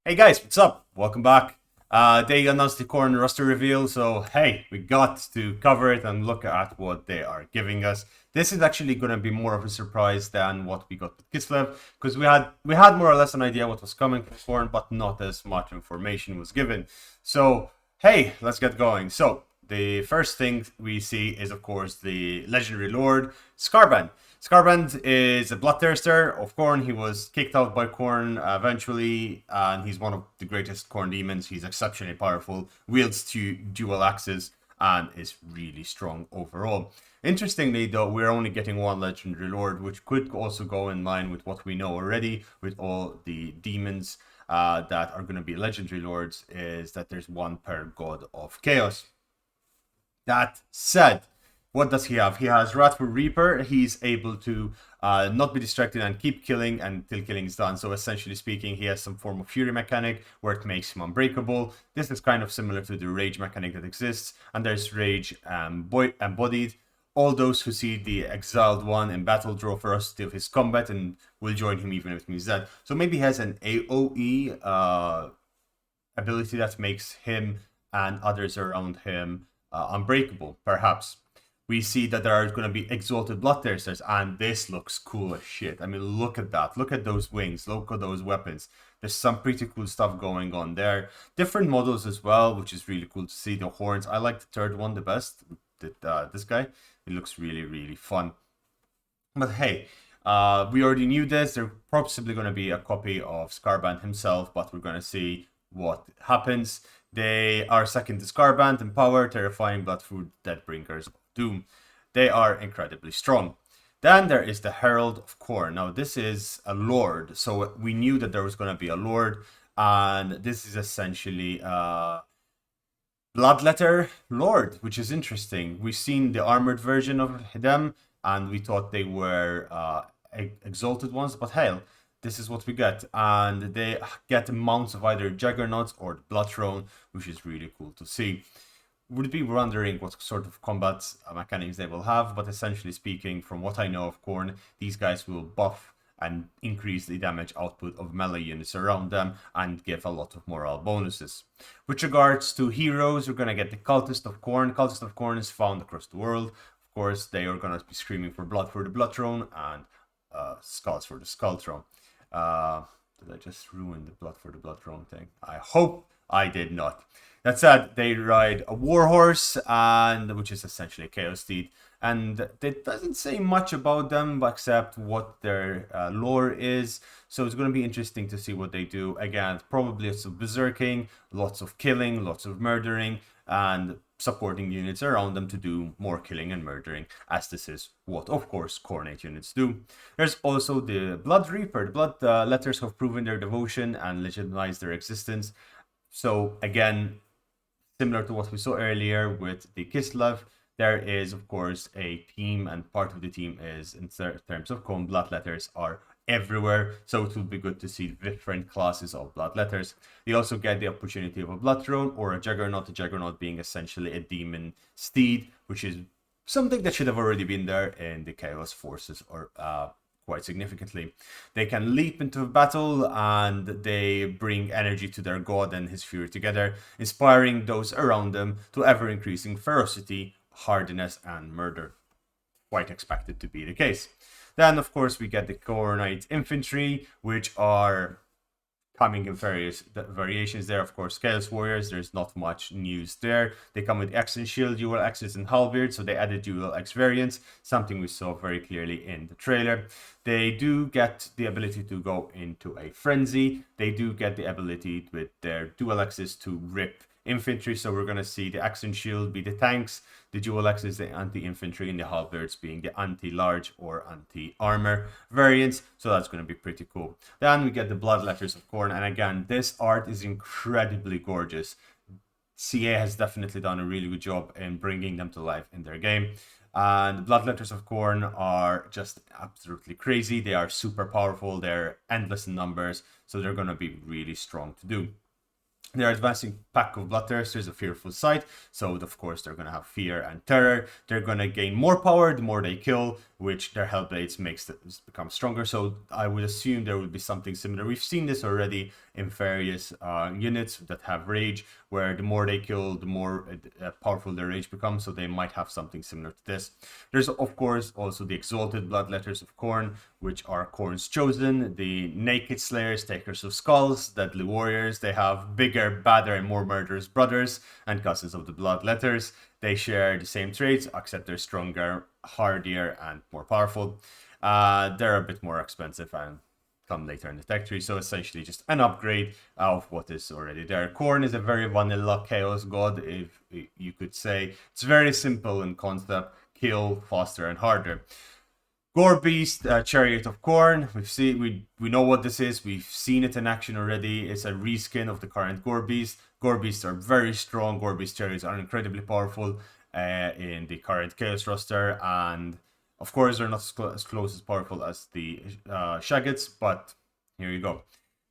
Hey guys, what's up? Welcome back. They announced the Khorne roster reveal, so hey, we got to cover it and look at what they are giving us. This is actually going to be more of a surprise than what we got with Kislev, because we had more or less an idea what was coming from Khorne, but not as much information was given. So hey, let's get going. So the first thing we see is, of course, the legendary lord Skarband. Skarband is a bloodthirster of Khorne. He was kicked out by Khorne eventually, and he's one of the greatest Khorne demons. He's exceptionally powerful, wields two dual axes, and is really strong overall. Interestingly, though, we're only getting one legendary lord, which could also go in line with what we know already with all the demons that are going to be legendary lords, is that there's one per god of chaos. That said, what does he have? He has Wrathful Reaper. He's able to not be distracted and keep killing until killing is done. So essentially speaking, he has some form of Fury mechanic where it makes him unbreakable. This is kind of similar to the Rage mechanic that exists. And there's Rage embodied. All those who see the Exiled One in battle draw ferocity of his combat and will join him even if it means that. So maybe he has an AoE ability that makes him and others around him unbreakable, perhaps. We see that there are going to be exalted bloodthirsters, and this looks cool as shit. I mean, look at that. Look at those wings. Look at those weapons. There's some pretty cool stuff going on there. Different models as well, which is really cool to see. The horns. I like the third one the best. This guy. It looks really, really fun. But hey, we already knew this. There's possibly going to be a copy of Skarband himself, but we're going to see what happens. They are second to Skarband in power, terrifying Bloodfood Deadbringers of Doom. They are incredibly strong. Then there is the Herald of Khorne. Now this is a lord, so we knew that there was going to be a lord, and this is essentially a Bloodletter Lord, which is interesting. We've seen the armored version of them, and we thought they were exalted ones, but hell, this is what we get. And they get mounts of either Juggernauts or the Blood Throne, which is really cool to see. Would be wondering what sort of combat mechanics they will have, but essentially speaking, from what I know of Khorne, these guys will buff and increase the damage output of melee units around them and give a lot of morale bonuses. With regards to heroes, we're going to get the Cultist of Khorne. Cultist of Khorne is found across the world. Of course, they are going to be screaming for blood for the Blood Throne and skulls for the Skull Throne. Did I just ruin the blood for the Blood Throne thing? I hope I did not. That said, they ride a warhorse, and which is essentially a chaos steed, and it doesn't say much about them except what their lore is. So it's going to be interesting to see what they do. Again, probably lots of berserking, lots of killing, lots of murdering, and supporting units around them to do more killing and murdering, as this is what, of course, Khornate units do. There's also the Blood Reaper. The Blood Letters have proven their devotion and legitimized their existence. So again, similar to what we saw earlier with the Kislev, there is, of course, a team, and part of the team is, in terms of Khorne, Bloodletters are everywhere, so it will be good to see different classes of Bloodletters. They also get the opportunity of a Blood Throne or a Juggernaut, being essentially a demon steed, which is something that should have already been there in the Chaos Forces, or quite significantly. They can leap into a battle, and they bring energy to their god and his fury together, inspiring those around them to ever-increasing ferocity, hardiness, and murder. Quite expected to be the case. Then, of course, we get the Khornite infantry, which are coming in various variations there. Of course, Chaos Warriors, there's not much news there. They come with Axe and Shield, dual axes, and halberd, so they added dual axe variants, something we saw very clearly in the trailer. They do get the ability to go into a frenzy. They do get the ability with their dual axes to rip infantry, so we're going to see the axe and shield be the tanks, the dual axes the anti-infantry, and the halberds being the anti-large or anti-armor variants, so that's going to be pretty cool. Then we get the Bloodletters of Khorne, and again, this art is incredibly gorgeous. CA has definitely done a really good job in bringing them to life in their game. And the Bloodletters of Khorne are just absolutely crazy. They are super powerful, they're endless in numbers, so they're going to be really strong to do. They're advancing pack of bloodthirsters, a fearful sight. So of course they're gonna have fear and terror. They're gonna gain more power the more they kill, which their hellblades makes them become stronger. So I would assume there will be something similar. We've seen this already in various units that have rage, where the more they kill, the more powerful their rage becomes. So they might have something similar to this. There's of course also the exalted bloodletters of Khorne, which are Khorne's chosen, the naked slayers, takers of skulls, deadly warriors. They have bigger, badder, and more murderous brothers and cousins of the bloodletters. They share the same traits, except they're stronger, hardier, and more powerful. They're a bit more expensive and come later in the tech tree, so essentially just an upgrade of what is already there. Khorne is a very vanilla chaos god, if you could say. It's very simple in concept: kill, faster, and harder. Gore Beast, Chariot of Khorne. We know what this is. We've seen it in action already. It's a reskin of the current Gore Beast. Gore Beasts are very strong. Gore Beast Chariots are incredibly powerful in the current Chaos roster, and of course they're not as close as powerful as the Shaggots, but here you go.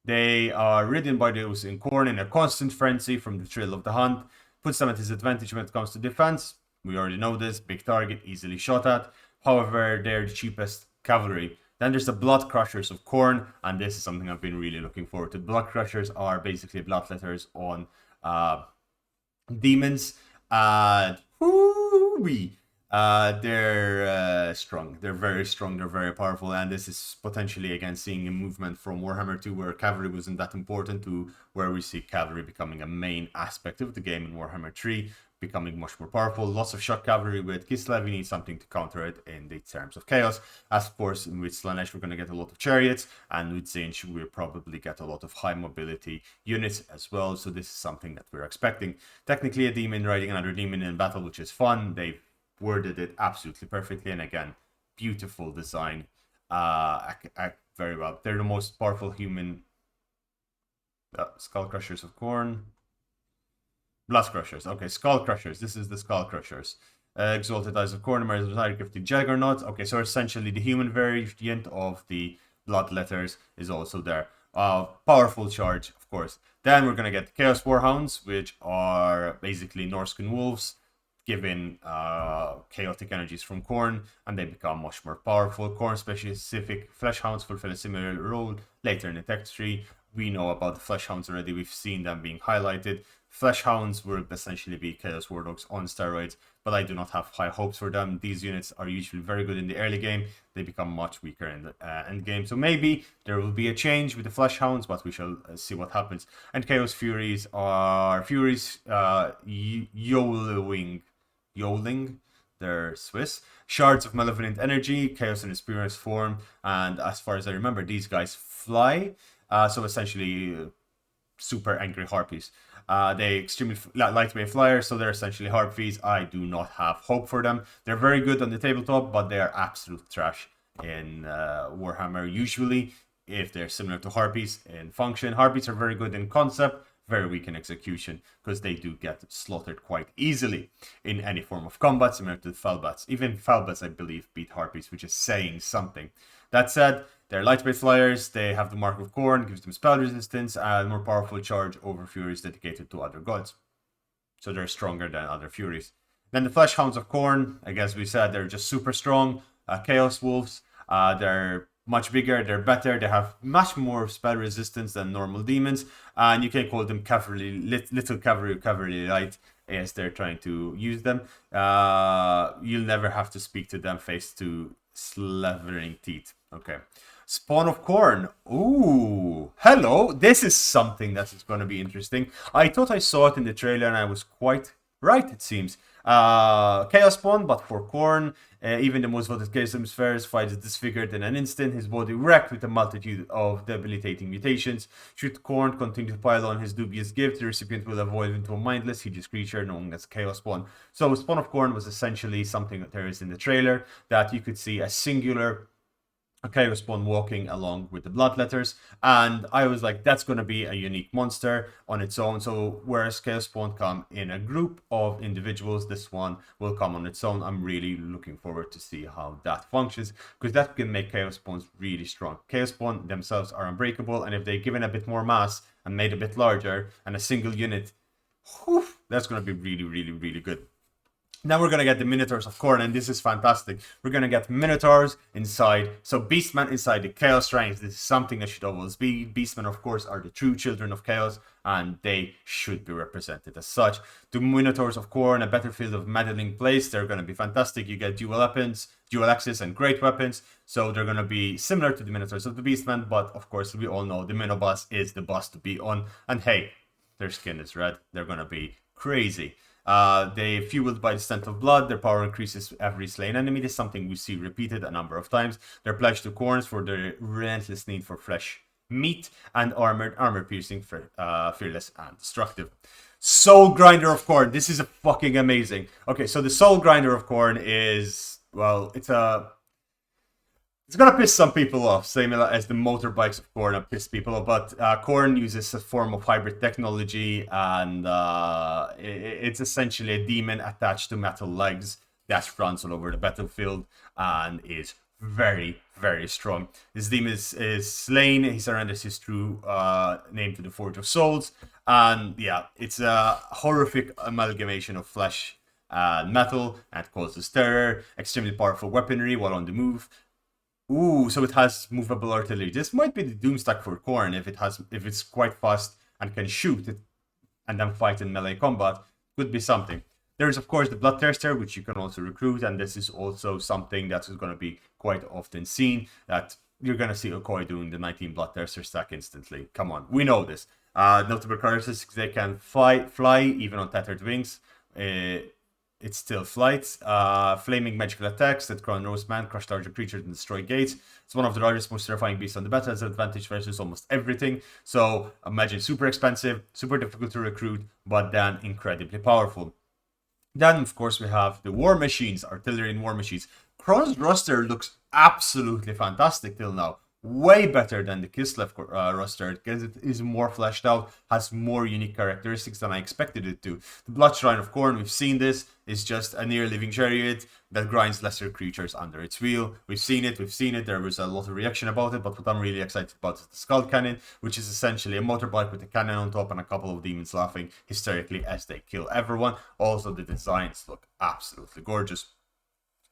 They are ridden by those in Khorne in a constant frenzy from the thrill of the hunt. Puts them at disadvantage when it comes to defense. We already know this. Big target, easily shot at. However, they're the cheapest cavalry. Then there's the Blood Crushers of Khorne, and this is something I've been really looking forward to. Blood Crushers are basically bloodletters on demons. They're strong. They're very strong. They're very powerful, and this is potentially again seeing a movement from Warhammer 2, where cavalry wasn't that important, to where we see cavalry becoming a main aspect of the game in Warhammer 3. Becoming much more powerful. Lots of shock cavalry with Kislev. You need something to counter it in the terms of chaos. As of course, with Slanesh, we're going to get a lot of chariots, and with Zinch, we'll probably get a lot of high mobility units as well. So this is something that we're expecting. Technically, a demon riding another demon in battle, which is fun. They've worded it absolutely perfectly, and again, beautiful design. Very well. They're the most powerful human Skull Crushers of Khorne. Blast Crushers. Okay, Skull Crushers. This is the Skull Crushers. Exalted Eyes of Khorne, Meritocratic of the Juggernaut. Okay, so essentially the human variant of the Bloodletters is also there. Powerful charge, of course. Then we're going to get the Chaos Warhounds, which are basically Norscan wolves, given chaotic energies from Khorne, and they become much more powerful. Khorne-specific Flesh Hounds fulfill a similar role later in the tech tree. We know about the Flesh Hounds already. We've seen them being highlighted. Flesh Hounds will essentially be Chaos War Dogs on steroids, but I do not have high hopes for them. These units are usually very good in the early game. They become much weaker in the end game. So maybe there will be a change with the Flesh Hounds, but we shall see what happens. And Chaos Furies are Furies Yoling. They're Swiss. Shards of Malevolent Energy, Chaos in its purest form. And as far as I remember, these guys fly. So essentially super angry harpies. They extremely lightweight flyers, so they're essentially harpies. I do not have hope for them. They're very good on the tabletop, but they are absolute trash in Warhammer usually, if they're similar to harpies in function. Harpies are very good in concept, very weak in execution, because they do get slaughtered quite easily in any form of combat, similar to the Felbats. Even Felbats, I believe, beat harpies, which is saying something. That said, they're lightweight flyers. They have the Mark of Khorne, gives them spell resistance, and more powerful charge over Furies dedicated to other gods. So they're stronger than other Furies. Then the Flesh Hounds of Khorne, I guess we said they're just super strong. Chaos Wolves, they're much bigger, they're better, they have much more spell resistance than normal demons, and you can call them cavalry, little cavalry light, as they're trying to use them. You'll never have to speak to them face to slavering teeth. Okay. Spawn of Khorne. Ooh, hello. This is something that is going to be interesting. I thought I saw it in the trailer and I was quite right, it seems. Chaos Spawn, but for Khorne. Even the most voted Chaos Spheres fights disfigured in an instant, his body wrecked with a multitude of debilitating mutations. Should Khorne continue to pile on his dubious gift, the recipient will evolve into a mindless, hideous creature known as Chaos Spawn. So Spawn of Khorne was essentially something that there is in the trailer, that you could see a singular a Chaos Spawn walking along with the Bloodletters, and I was like, that's going to be a unique monster on its own. So whereas Chaos Spawn come in a group of individuals, this one will come on its own. I'm really looking forward to see how that functions, because that can make Chaos Spawns really strong. Chaos Spawn themselves are unbreakable, and if they're given a bit more mass and made a bit larger and a single unit, whew, that's going to be really, really, really good. Now we're going to get the Minotaurs of Khorne, and this is fantastic. We're going to get Minotaurs inside, so Beastmen inside the Chaos Ranks. This is something that should always be. Beastmen, of course, are the true children of Chaos, and they should be represented as such. The Minotaurs of Khorne, a battlefield of meddling place, they're going to be fantastic. You get dual weapons, dual axes, and great weapons, so they're going to be similar to the Minotaurs of the Beastmen, but of course, we all know the Minoboss is the boss to be on, and hey, their skin is red. They're going to be crazy. They fueled by the scent of blood. Their power increases every slain enemy. This is something we see repeated a number of times. They're pledged to Khornes for their relentless need for flesh, meat, and armor piercing, fearless, and destructive. Soul Grinder of Khorne. This is fucking amazing. Okay, so the Soul Grinder of Khorne is, well, it's gonna piss some people off, same as the motorbikes of Khorne have pissed people off, but Khorne uses a form of hybrid technology, and it's essentially a demon attached to metal legs that runs all over the battlefield and is very, very strong. This demon is slain, he surrenders his true name to the Forge of Souls, and yeah, it's a horrific amalgamation of flesh and metal, and causes terror, extremely powerful weaponry while on the move. Ooh, so it has movable artillery. This might be the Doomstack for Khorne if it's quite fast and can shoot it and then fight in melee combat. Could be something. There is of course the Bloodthirster, which you can also recruit, and this is also something that is going to be quite often seen. That you're going to see Okoye doing the 19 Bloodthirster stack instantly. Come on, we know this. Notable characteristics: they can fly even on tethered wings. It's still flight. Flaming magical attacks that crown roast man, crush larger creatures, and destroy gates. It's one of the largest, most terrifying beasts on the battle. Has an advantage versus almost everything. So imagine super expensive, super difficult to recruit, but then incredibly powerful. Then, of course, we have the War Machines, artillery and War Machines. Khorne's roster looks absolutely fantastic till now. Way better than the Kislev roster, because it is more fleshed out, has more unique characteristics than I expected it to. The Blood Shrine of Khorne, we've seen this, is just a near living chariot that grinds lesser creatures under its wheel. We've seen it, there was a lot of reaction about it, but what I'm really excited about is the Skull Cannon, which is essentially a motorbike with a cannon on top and a couple of demons laughing hysterically as they kill everyone. Also, the designs look absolutely gorgeous.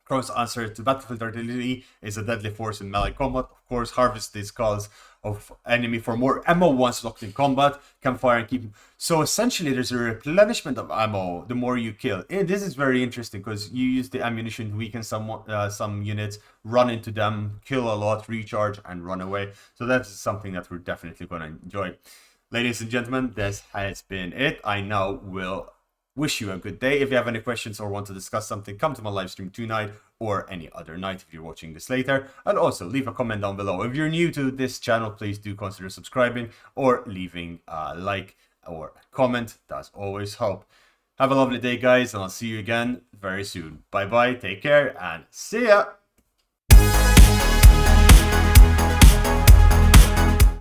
Khorne's answer to battlefield artillery is a deadly force in melee combat. Of course, harvest the skulls of enemy for more ammo once locked in combat. Can fire and keep. So essentially, there's a replenishment of ammo the more you kill. And this is very interesting because you use the ammunition to weaken some units, run into them, kill a lot, recharge, and run away. So that's something that we're definitely going to enjoy. Ladies and gentlemen, this has been it. I now will wish you a good day. If you have any questions or want to discuss something, come to my live stream tonight or any other night if you're watching this later. And also leave a comment down below. If you're new to this channel, please do consider subscribing or leaving a like or a comment. Does always help. Have a lovely day, guys, and I'll see you again very soon. Bye bye, take care, and see ya!